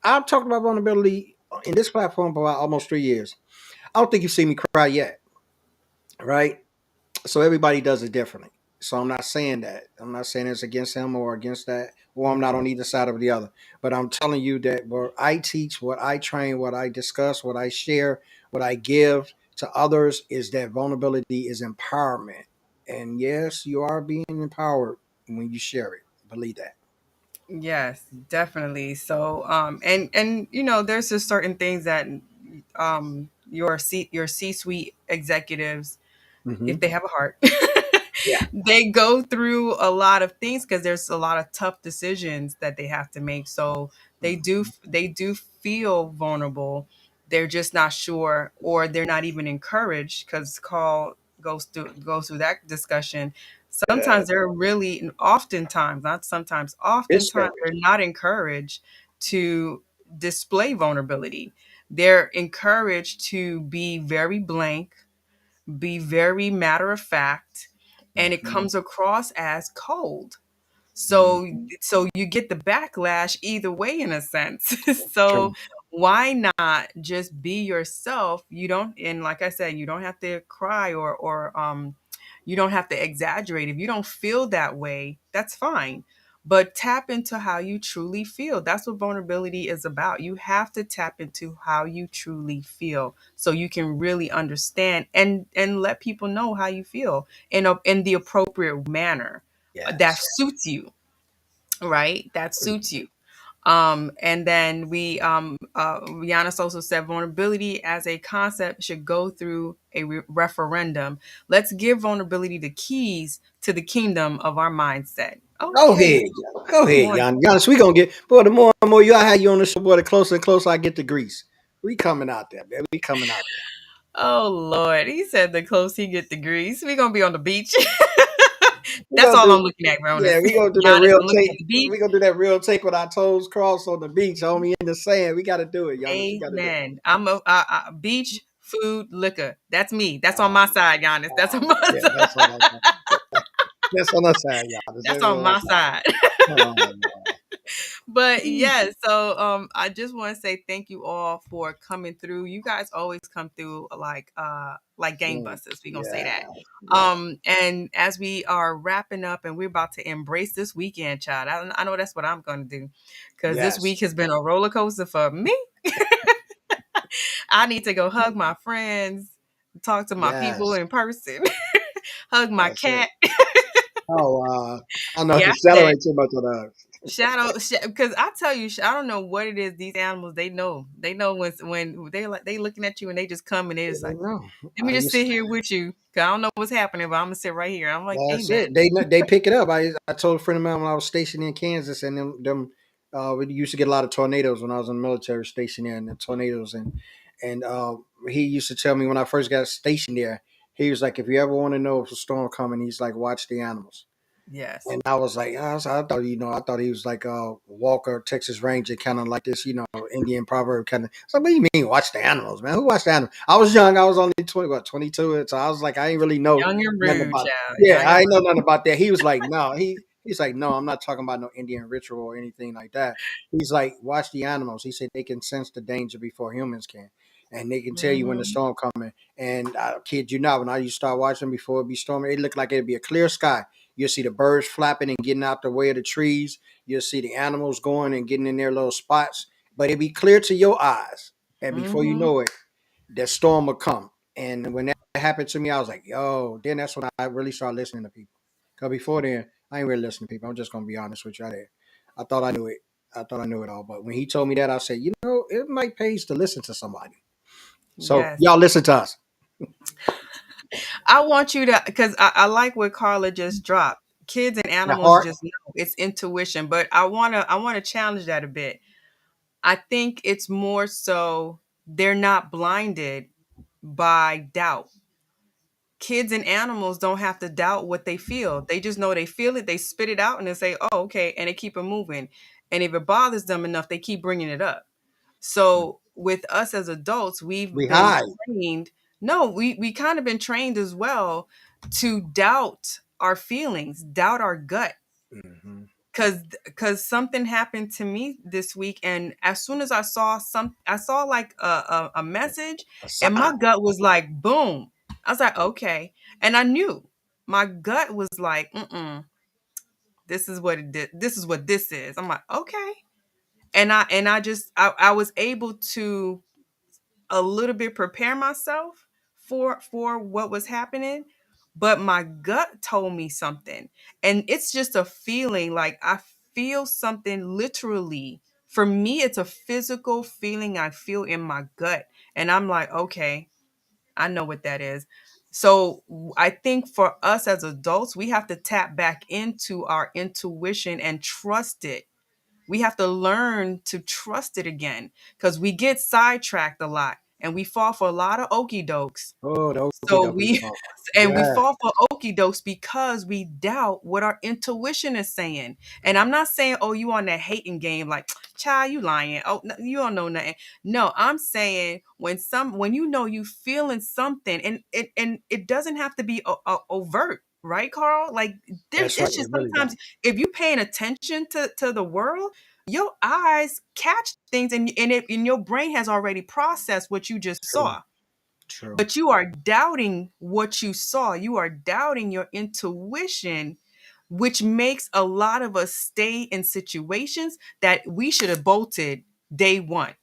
I've talked about vulnerability in this platform for about almost 3 years. I don't think you've seen me cry yet, right? So everybody does it differently. So I'm not saying that. I'm not saying it's against him or against that, or I'm not Right. on either side of the other. But I'm telling you that what I teach, what I train, what I discuss, what I share, what I give to others is that vulnerability is empowerment. And yes, you are being empowered when you share it. Believe that. Yes, definitely. So, and there's just certain things that your C-suite executives, if Hmm. they have a heart, Yeah. they go through a lot of things because there's a lot of tough decisions that they have to make. So they do feel vulnerable. They're just not sure, or they're not even encouraged because Carl goes through that discussion. Yeah. Sometimes they're really, oftentimes, not sometimes, oftentimes they're Discouraged. not encouraged to display vulnerability. They're encouraged to be very blank, be very matter of fact, and it Hmm. comes across as cold. So Hmm. so you get the backlash either way in a sense. So True. why not just be yourself? You don't, and like I said, you don't have to cry, or you don't have to exaggerate. If you don't feel that way, that's fine. But tap into how you truly feel. That's what vulnerability is about. You have to tap into how you truly feel so you can really understand and let people know how you feel in the appropriate manner that Yes. suits you, right? That suits you. And then Giannis also said vulnerability as a concept should go through a referendum. Let's give vulnerability the keys to the kingdom of our mindset. Go Okay, ahead, go come ahead, on. Giannis. We gonna get, boy. The more and more you I have you on the show, boy, the closer and closer I get to Greece. We coming out there, man. We coming out there. Oh Lord, he said the close he get degrees, we gonna be on the beach. We That's gonna all do, I'm looking at, Rona. yeah. We gonna do that Giannis, real I'm looking take. at the beach. We gonna do that real take with our toes crossed on the beach, homie, in the sand. We gotta do it, Giannis. We gotta do it. Amen. I'm a beach, food, liquor. That's me. That's on my side, Giannis. That's on my Yeah, that's on side. our side. That's on our side, Giannis. That's That's on on our my side. side. Oh, man. But yeah, so I just want to say thank you all for coming through. You guys always come through like Mm, gangbusters. We gonna say yeah, that. yeah, And as we are wrapping up and we're about to embrace this weekend, child. I know that's what I'm gonna do. Cause this yes, week has been a roller coaster for me. I need to go hug my friends, talk to my people yes. in person, hug my That's it. cat. Oh, I don't know if Yeah, to I said celebrate too much of that. because I tell you, I don't know what it is. These animals, they know when they looking at you and they just come and they Yeah, just they like, know. let me I just used sit here with you. Cause I don't know what's happening, but I'm gonna sit right here. I'm like, That's amen. it. They pick it up. I told a friend of mine when I was stationed in Kansas, and we used to get a lot of tornadoes when I was in the military station there, and the tornadoes, and he used to tell me when I first got stationed there, he was like, if you ever want to know if a storm coming, he's like, watch the animals. Yes. And I was like, I thought, I thought he was like a Walker, Texas Ranger, kind of like this, Indian proverb kind of. So what do you mean, watch the animals, man? Who watched the animals? I was young. I was only 22. So I was like, I ain't really know Young and nothing rude, about. child. Yeah, Young and I ain't know rude. nothing about that. He was like, no, he's like, no, I'm not talking about no Indian ritual or anything like that. He's like, watch the animals. He said they can sense the danger before humans can. And they can tell you when the Mhm. storm coming. And I kid you not, when I used to start watching before it be storming, it looked like it'd be a clear sky. You'll see the birds flapping and getting out the way of the trees. You'll see the animals going and getting in their little spots. But it'll be clear to your eyes. And before you Mhm. know it, that storm will come. And when that happened to me, I was like, yo, then that's when I really started listening to people. Because before then, I ain't really listening to people. I'm just gonna be honest with you. I thought I knew it. I thought I knew it all. But when he told me that, I said, you know, it might pay to listen to somebody. So Yes. y'all listen to us. I want you to, because I like what Carla just dropped. Kids and That animals heart. just know it's intuition, but I wanna challenge that a bit. I think it's more so they're not blinded by doubt. Kids and animals don't have to doubt what they feel. They just know they feel it, they spit it out, and they say, "Oh, okay," and they keep it moving. And if it bothers them enough, they keep bringing it up. So with us as adults, we've We been hide. trained. No, we kind of been trained as well to doubt our feelings, doubt our gut. Hmm. Cause something happened to me this week, and as soon as I saw like a message, A and my sign. gut was like, boom. I was like, okay, and I knew my gut was like, this is what it did. This is what this is. I'm like, okay, and I was able to a little bit prepare myself for what was happening, but my gut told me something, and it's just a feeling. Like I feel something literally. For me, it's a physical feeling I feel in my gut, and I'm like, okay, I know what that is. So I think for us as adults, we have to tap back into our intuition and trust it. We have to learn to trust it again, because we get sidetracked a lot and we fall for a lot of okey dokes. Oh, the okey So doke is we wrong. and we Yeah, fall for okey dokes because we doubt what our intuition is saying. And I'm not saying, oh, you on that hating game, like, child, you lying. Oh, you don't know nothing. No, I'm saying when you know you feeling something, and it doesn't have to be overt, right, Carl? Like that's right. it's It just really sometimes don't. if you're paying attention to the world, your eyes catch things, and your brain has already processed what you just True. saw. True. But you are doubting what you saw. You are doubting your intuition, which makes a lot of us stay in situations that we should have bolted day one.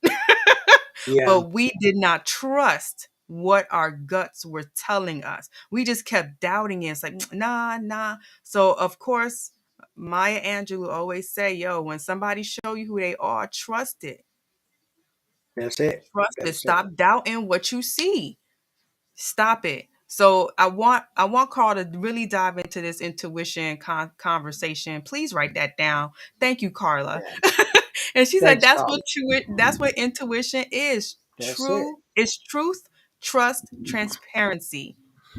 Yeah, But we did not trust what our guts were telling us. We just kept doubting it. It's like, nah, nah. So, of course, Maya Angelou always say, yo, when somebody show you who they are, trust it. that's it. Trust it. That's it. Stop doubting what you see. Stop it. So I want Carl to really dive into this intuition conversation. Please write that down. Thank you, Carla. Yeah. And she said Thanks, that's Carl. what intuition is. That's it. It's truth, trust, transparency.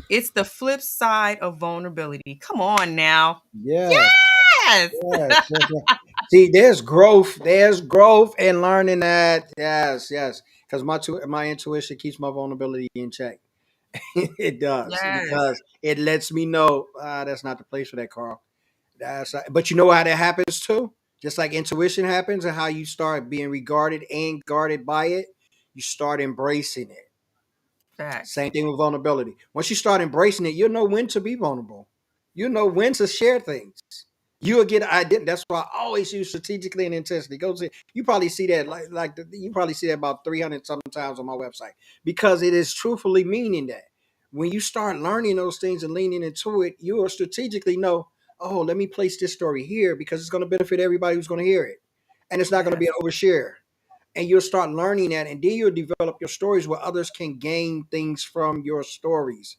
It's the flip side of vulnerability. Come on now. Yes. Yes. Yes. Yes. Yes. See, there's growth. There's growth in learning that. Yes. Yes. Because my intuition keeps my vulnerability in check. It does Yes. because it lets me know that's not the place for that, Carl. But you know how that happens too. Just like intuition happens, and how you start being regarded and guarded by it, you start embracing it. Facts. Same thing with vulnerability. Once you start embracing it, you'll know when to be vulnerable. You'll know when to share things. You'll get identity. That's why I always use strategically and intentionally. Go see. You probably see that you probably see that about 300 sometimes on my website because it is truthfully meaning that when you start learning those things and leaning into it, you will strategically know. Oh, let me place this story here because it's going to benefit everybody who's going to hear it, and it's not going to be Yes. an overshare, and you'll start learning that, and then you'll develop your stories where others can gain things from your stories.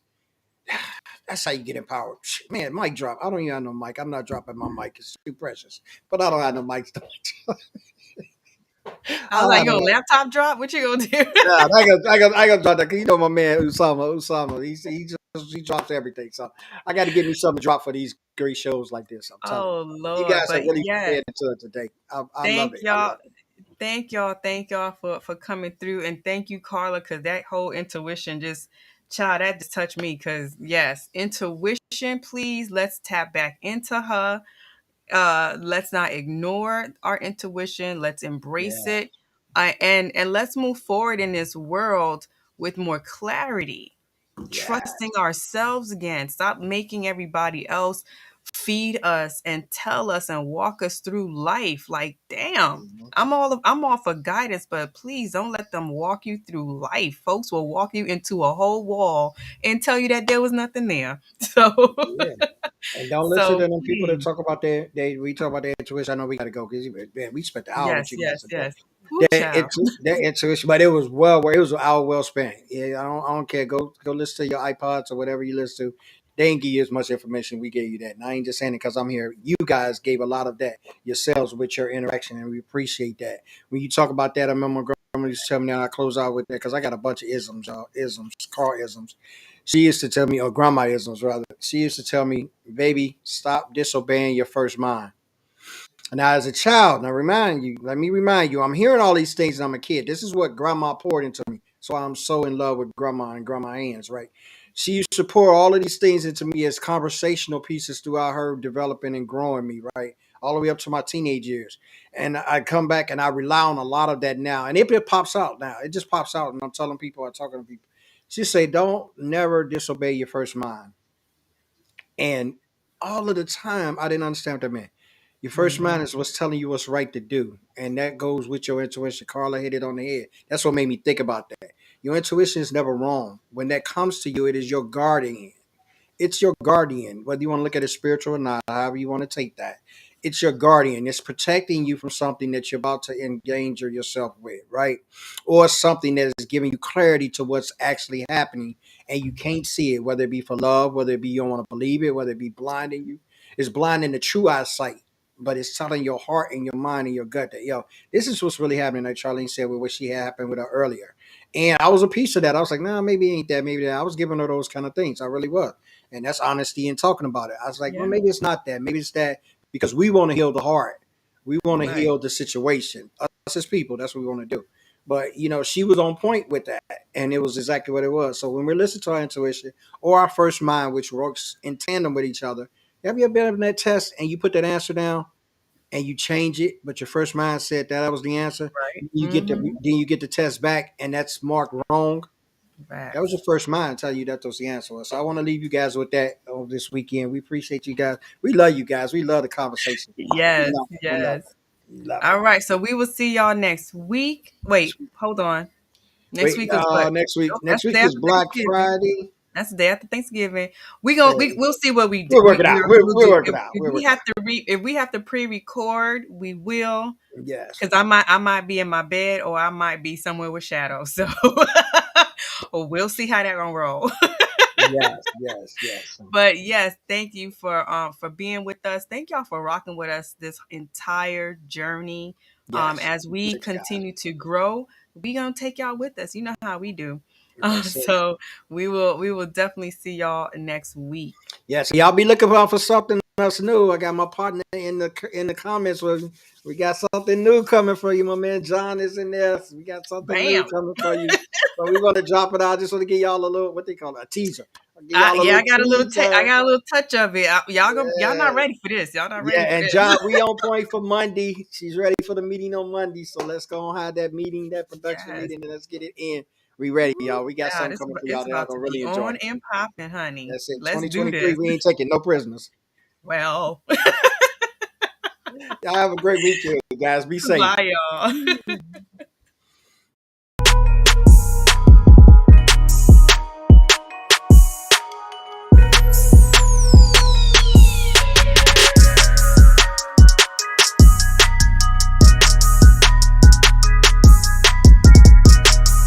That's how you get empowered. Man, mic drop. I don't even have no mic. I'm not dropping my mic. It's too precious. But I don't have no mic. I I was don't like, have you no gonna mic. laptop drop? What you gonna do? Nah, I got to drop that because you know my man Usama. He drops everything. So I got to give me something to drop for these great shows like this. I'm telling Oh you, you Lord. guys have But really yes, fed into it today. I love thank it. I y'all. love it. Thank y'all for coming through, and thank you, Carla, because that whole intuition just, child, that just touched me. Because yes, intuition, please, let's tap back into her. Let's not ignore our intuition. Let's embrace Yeah, it, and let's move forward in this world with more clarity, yeah, trusting ourselves again. Stop making everybody else feed us and tell us and walk us through life. Like, damn, Mhm. I'm all for guidance, but please don't let them walk you through life. Folks will walk you into a whole wall and tell you that there was nothing there. So Yeah. And don't listen so to them people that please. talk about we talk about their intuition. I know we got to go because man, we spent the hour with Yes, you guys yes, today. yes. Woo child. Their intuition, but it was an hour well spent. Yeah, I don't care. Go listen to your iPods or whatever you listen to. They ain't give you as much information we gave you that. And I ain't just saying it because I'm here. You guys gave a lot of that yourselves with your interaction, and we appreciate that. When you talk about that, I remember my grandma used to tell me, and I close out with that because I got a bunch of isms, isms, car isms. She used to tell me, or grandma isms rather. She used to tell me, baby, stop disobeying your first mind. Now, as a child, let me remind you, I'm hearing all these things and I'm a kid. This is what grandma poured into me. So I'm so in love with grandma and grandma hands, right? She used to pour all of these things into me as conversational pieces throughout her developing and growing me, right? All the way up to my teenage years. And I come back and I rely on a lot of that now. And it pops out now. It just pops out. And I'm telling people, I'm talking to people. She say, don't never disobey your first mind. And all of the time, I didn't understand what that meant. Your first Mhm. mind is what's telling you what's right to do. And that goes with your intuition. Carla hit it on the head. That's what made me think about that. Your intuition is never wrong. When that comes to you, it is your guardian. It's your guardian, whether you want to look at it spiritual or not, however you want to take that. It's your guardian. It's protecting you from something that you're about to endanger yourself with, right? Or something that is giving you clarity to what's actually happening and you can't see it, whether it be for love, whether it be you don't want to believe it, whether it be blinding you. It's blinding the true eyesight, but it's telling your heart and your mind and your gut that, yo, this is what's really happening, like Charlene said with what she had happened with her earlier. And I was a piece of that. I was like, nah, maybe it ain't that, maybe that. I was giving her those kind of things. I really was. And that's honesty and talking about it. I was like, well, Yeah. maybe it's not that. Maybe it's that because we want to heal the heart. We want to Right. heal the situation. Us as people, that's what we want to do. But she was on point with that, and it was exactly what it was. So when we listen to our intuition or our first mind, which works in tandem with each other, have you ever been in that test and you put that answer down and you change it, but your first mind said that was the answer? Right. Then you get the test back, and that's marked wrong. That was Facts. your first mind tell you that was the answer. So I want to leave you guys with that on this weekend. We appreciate you guys. We love you guys. We love the conversation. We Yes, love it. We love yes. it. We love it. All right, so we will see y'all next week. Wait, hold on. Next Wait, week is what? Nope, that's next the week day is after Black Thanksgiving. Friday. That's the day after Thanksgiving. Uh, We'll see what we do. we'll work it out. We'll We'll do. work it out. If We'll we work it have out. to if we have to pre-record, we will. Yes. Because I might be in my bed or I might be somewhere with shadows. So well, we'll see how that gonna roll. Yes. Yes. Yes. But yes, thank you for being with us. Thank y'all for rocking with us this entire journey. Yes. As we Appreciate you guys. continue to grow, we gonna take y'all with us. You know how we do. That's it. So we will definitely see y'all next week. Yes, y'all be looking out for something else new. I got my partner in the comments with me. We got something new coming for you. My man John is in there. So we got something new Bam. coming for you. So we're gonna drop it out. I just want to give y'all a little what they call it, a teaser. I'll give y'all a Yeah, little I teaser. got a little touch of it. Y'all not Yeah. ready for this. Y'all not Yeah, ready for and this. John, we on point for Monday. She's ready for the meeting on Monday. So let's go and have that meeting, that production Yes. meeting, and let's get it in. We ready, Woo, y'all. We got child, something coming for y'all it's that y'all about to gonna be really enjoy. on and popping, honey. That's it. Let's do this. 2023, we ain't taking no prisoners. Well, Y'all have a great weekend, guys. Be safe. bye, y'all.